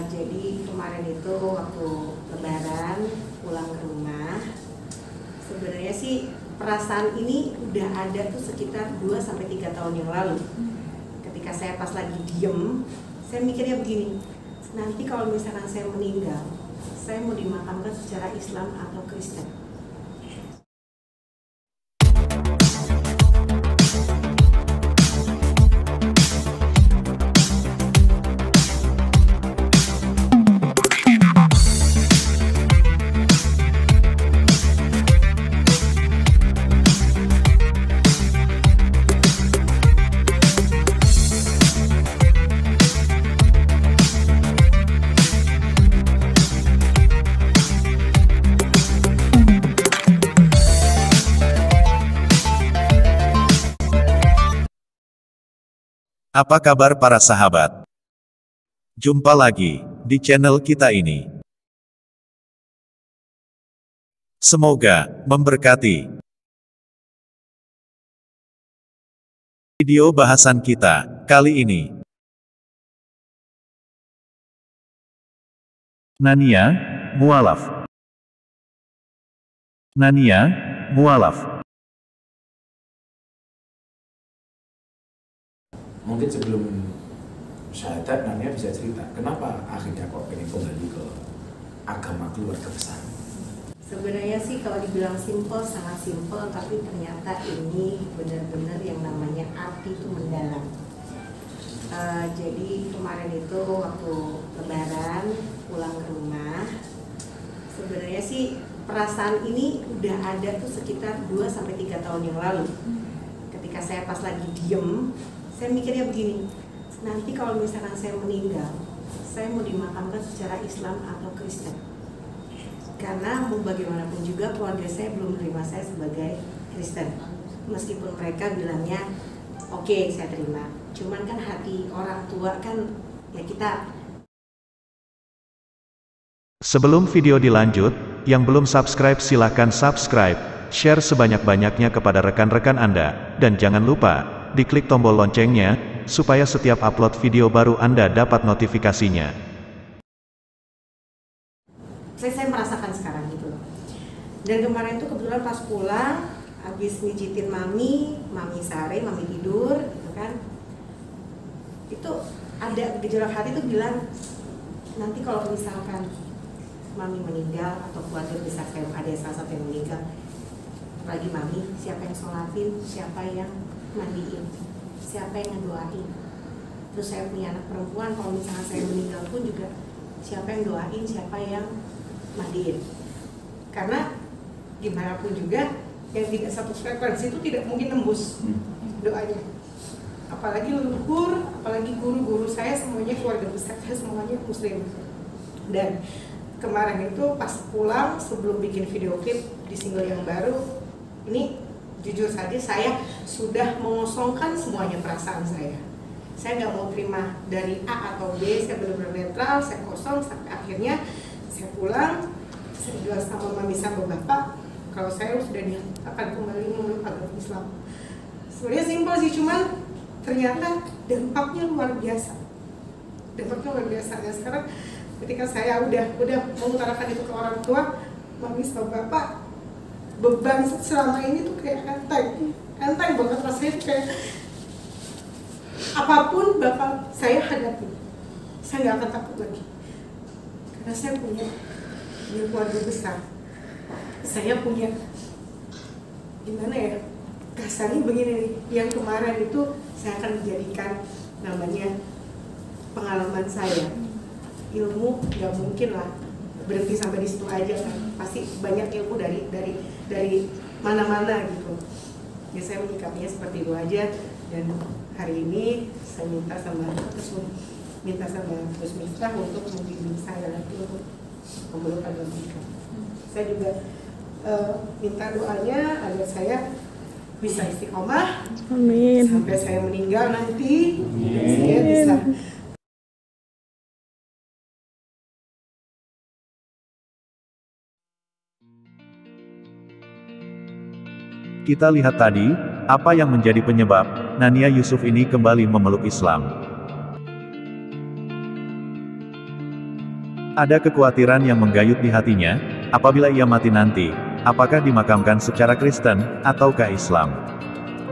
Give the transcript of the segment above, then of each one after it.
Jadi kemarin itu waktu Lebaran pulang ke rumah, sebenarnya sih perasaan ini udah ada tuh sekitar 2-3 tahun yang lalu. Ketika saya pas lagi diem, saya mikirnya begini, nanti kalau misalkan saya meninggal, saya mau dimakamkan secara Islam atau Kristen. Apa kabar para sahabat? Jumpa lagi di channel kita ini. Semoga memberkati. Video bahasan kita kali ini. Nania, mualaf. Nania, mualaf. Mungkin sebelum syahadat, Nania bisa cerita, kenapa akhirnya kok pengen kembali ke agama keluarga besar? Sebenarnya sih kalau dibilang simpel, sangat simpel, tapi ternyata ini benar-benar yang namanya arti itu mendalam. Jadi kemarin itu waktu Lebaran pulang ke rumah, sebenarnya sih perasaan ini udah ada tuh sekitar 2-3 tahun yang lalu. Ketika saya pas lagi diem, saya mikirnya begini, nanti kalau misalkan saya meninggal, saya mau dimakamkan secara Islam atau Kristen. Karena mau bagaimanapun juga keluarga saya belum menerima saya sebagai Kristen. Meskipun mereka bilangnya, oke, saya terima. Cuman kan hati orang tua kan, ya kita. Sebelum video dilanjut, yang belum subscribe silahkan subscribe, share sebanyak-banyaknya kepada rekan-rekan Anda, dan jangan lupa diklik tombol loncengnya, supaya setiap upload video baru Anda dapat notifikasinya. Saya merasakan sekarang gitu loh. Dan kemarin tuh kebetulan pas pulang, habis mijitin mami sare, mami tidur, gitu kan. Itu ada gejolak hati tuh bilang, nanti kalau misalkan mami meninggal atau keluarga besar saya ada salah satu yang meninggal, apalagi mami, siapa yang sholatin, siapa yang mandiin, siapa yang ngedoain. Terus saya punya anak perempuan, kalau misalnya saya meninggal pun juga siapa yang doain, siapa yang mandiin. Karena gimana pun juga yang tidak satu frekuensi itu tidak mungkin nembus doanya. Apalagi leluhur, apalagi guru-guru saya semuanya keluarga besar saya semuanya muslim. Dan kemarin itu pas pulang sebelum bikin video klip di single yang baru ini, jujur saja saya sudah mengosongkan semuanya perasaan saya. Saya nggak mau terima dari A atau B, saya benar-benar netral, saya kosong sampai akhirnya saya pulang, saya bilang sama mami sama bapak kalau saya sudah akan kembali memeluk agama Islam. Sebenarnya simpel sih, cuman ternyata dampaknya luar biasa. Dampaknya luar biasa. Dan sekarang ketika saya udah mengutarakan itu ke orang tua, mami sama bapak, beban selama ini tuh kayak enteng banget rasanya, tuh kayak apapun bakal saya hadapi, saya nggak akan takut lagi karena saya punya keluarga besar, saya punya gimana ya, kasarnya begini nih, yang kemarin itu saya akan menjadikan namanya pengalaman saya. Ilmu nggak mungkin lah berhenti sampai di situ aja kan, pasti banyak ilmu dari mana-mana gitu. Ya saya menyikapinya seperti itu aja. Dan hari ini saya minta sama Gus Miftah untuk membimbing saya lagi untuk memeluk agama Islam. Saya juga minta doanya agar saya bisa istiqomah. Amin. Sampai saya meninggal nanti, dan saya bisa Kita lihat tadi, apa yang menjadi penyebab Nania Yusuf ini kembali memeluk Islam. Ada kekhawatiran yang menggayut di hatinya, apabila ia mati nanti, apakah dimakamkan secara Kristen, ataukah Islam?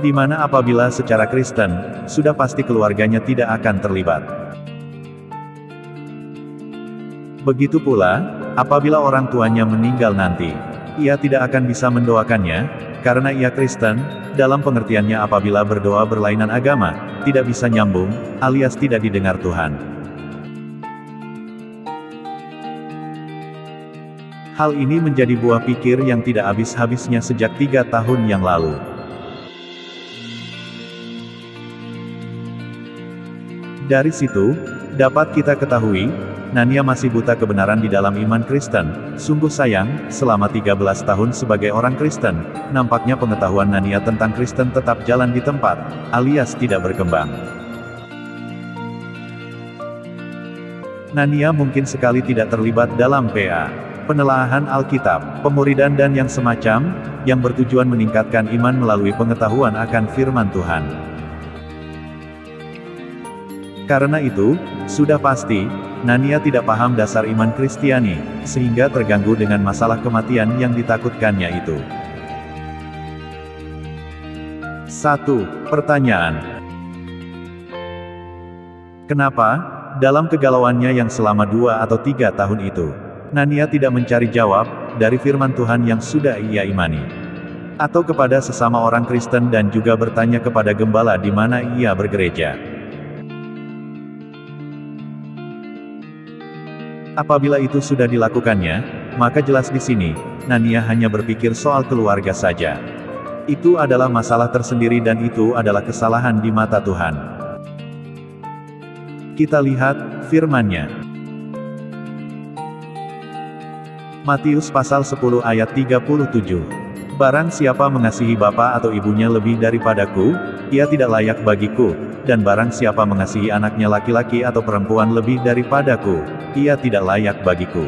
Di mana apabila secara Kristen, sudah pasti keluarganya tidak akan terlibat. Begitu pula, apabila orang tuanya meninggal nanti, ia tidak akan bisa mendoakannya, karena ia Kristen, dalam pengertiannya apabila berdoa berlainan agama, tidak bisa nyambung, alias tidak didengar Tuhan. Hal ini menjadi buah pikir yang tidak habis-habisnya sejak 3 tahun yang lalu. Dari situ, dapat kita ketahui, Nania masih buta kebenaran di dalam iman Kristen. Sungguh sayang, selama 13 tahun sebagai orang Kristen, nampaknya pengetahuan Nania tentang Kristen tetap jalan di tempat, alias tidak berkembang. Nania mungkin sekali tidak terlibat dalam PA, penelaahan Alkitab, pemuridan dan yang semacam, yang bertujuan meningkatkan iman melalui pengetahuan akan firman Tuhan. Karena itu, sudah pasti, Nania tidak paham dasar iman Kristiani, sehingga terganggu dengan masalah kematian yang ditakutkannya itu. 1. Pertanyaan. Kenapa, dalam kegalauannya yang selama 2 atau 3 tahun itu, Nania tidak mencari jawab dari firman Tuhan yang sudah ia imani, atau kepada sesama orang Kristen dan juga bertanya kepada gembala di mana ia bergereja? Apabila itu sudah dilakukannya, maka jelas di sini, Nania hanya berpikir soal keluarga saja. Itu adalah masalah tersendiri dan itu adalah kesalahan di mata Tuhan. Kita lihat firman-Nya. Matius pasal 10 ayat 37. Barang siapa mengasihi bapa atau ibunya lebih daripadaku, ia tidak layak bagiku, dan barang siapa mengasihi anaknya laki-laki atau perempuan lebih daripadaku, ia tidak layak bagiku.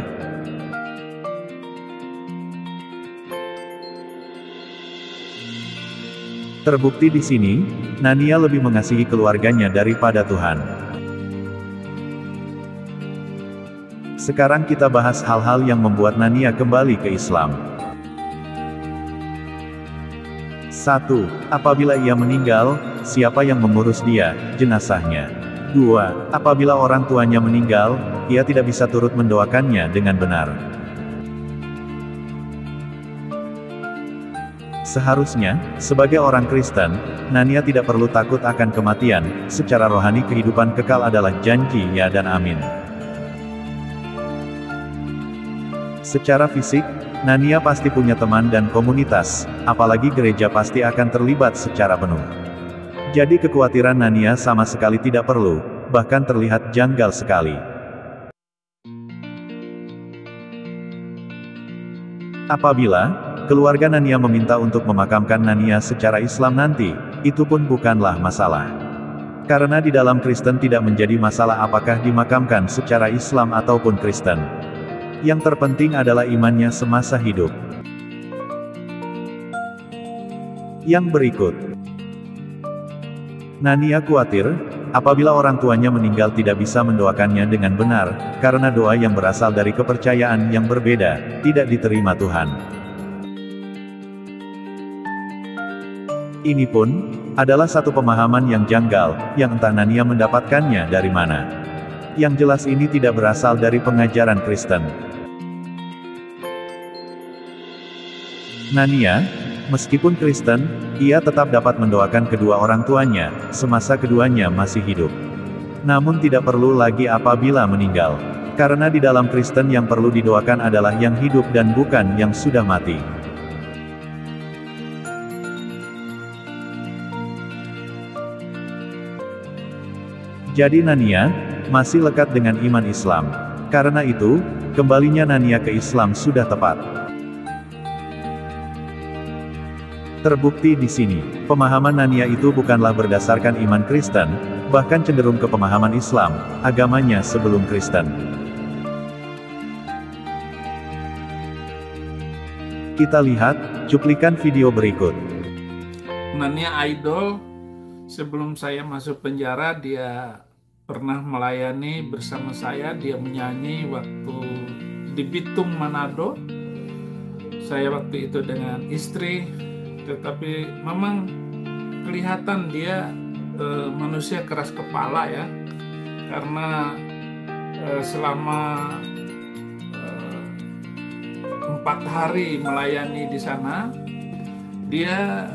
Terbukti di sini, Nania lebih mengasihi keluarganya daripada Tuhan. Sekarang kita bahas hal-hal yang membuat Nania kembali ke Islam. 1. Apabila ia meninggal, siapa yang mengurus dia, jenazahnya? 2. Apabila orang tuanya meninggal, ia tidak bisa turut mendoakannya dengan benar. Seharusnya, sebagai orang Kristen, Nania tidak perlu takut akan kematian. Secara rohani kehidupan kekal adalah janji ya dan amin. Secara fisik, Nania pasti punya teman dan komunitas, apalagi gereja pasti akan terlibat secara penuh. Jadi kekhawatiran Nania sama sekali tidak perlu, bahkan terlihat janggal sekali. Apabila keluarga Nania meminta untuk memakamkan Nania secara Islam nanti, itu pun bukanlah masalah. Karena di dalam Kristen tidak menjadi masalah apakah dimakamkan secara Islam ataupun Kristen. Yang terpenting adalah imannya semasa hidup. Yang berikut. Nania khawatir, apabila orang tuanya meninggal tidak bisa mendoakannya dengan benar, karena doa yang berasal dari kepercayaan yang berbeda, tidak diterima Tuhan. Ini pun, adalah satu pemahaman yang janggal, yang entah Nania mendapatkannya dari mana. Yang jelas ini tidak berasal dari pengajaran Kristen. Nania, meskipun Kristen, ia tetap dapat mendoakan kedua orang tuanya, semasa keduanya masih hidup. Namun tidak perlu lagi apabila meninggal. Karena di dalam Kristen yang perlu didoakan adalah yang hidup dan bukan yang sudah mati. Jadi Nania, masih lekat dengan iman Islam. Karena itu, kembalinya Nania ke Islam sudah tepat. Terbukti di sini, pemahaman Nania itu bukanlah berdasarkan iman Kristen, bahkan cenderung ke pemahaman Islam, agamanya sebelum Kristen. Kita lihat cuplikan video berikut. Nania idol, sebelum saya masuk penjara dia pernah melayani bersama saya. Dia menyanyi waktu di Bitung, Manado. Saya waktu itu dengan istri, tetapi memang kelihatan dia manusia keras kepala ya, karena selama 4 hari melayani di sana, dia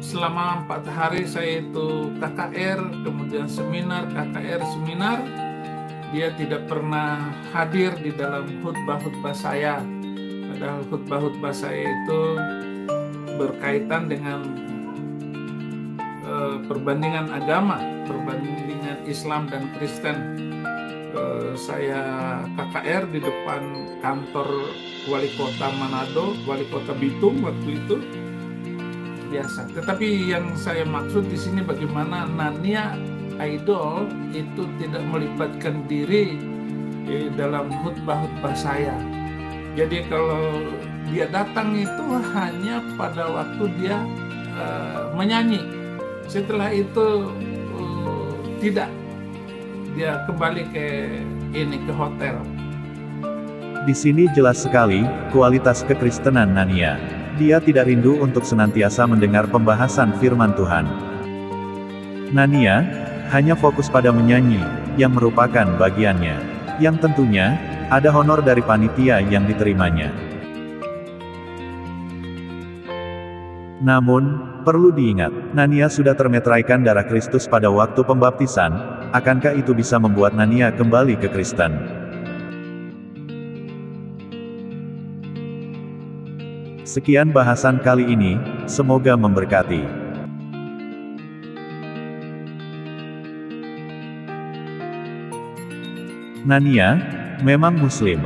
selama 4 hari saya itu KKR, kemudian seminar, KKR, seminar, dia tidak pernah hadir di dalam khutbah-khutbah saya. Padahal khutbah-khutbah saya itu berkaitan dengan perbandingan agama, perbandingan Islam dan Kristen. Saya KKR di depan kantor wali kota Manado, wali kota Bitung waktu itu, biasa. Tetapi yang saya maksud di sini bagaimana Nania Idol itu tidak melibatkan diri dalam khutbah-khutbah saya. Jadi kalau dia datang itu hanya pada waktu dia menyanyi. Setelah itu tidak, dia kembali ke hotel. Di sini jelas sekali kualitas kekristenan Nania. Dia tidak rindu untuk senantiasa mendengar pembahasan firman Tuhan. Nania hanya fokus pada menyanyi, yang merupakan bagiannya, yang tentunya ada honor dari panitia yang diterimanya. Namun, perlu diingat, Nania sudah termeteraikan darah Kristus pada waktu pembaptisan. Akankah itu bisa membuat Nania kembali ke Kristen? Sekian bahasan kali ini, semoga memberkati. Nania memang Muslim,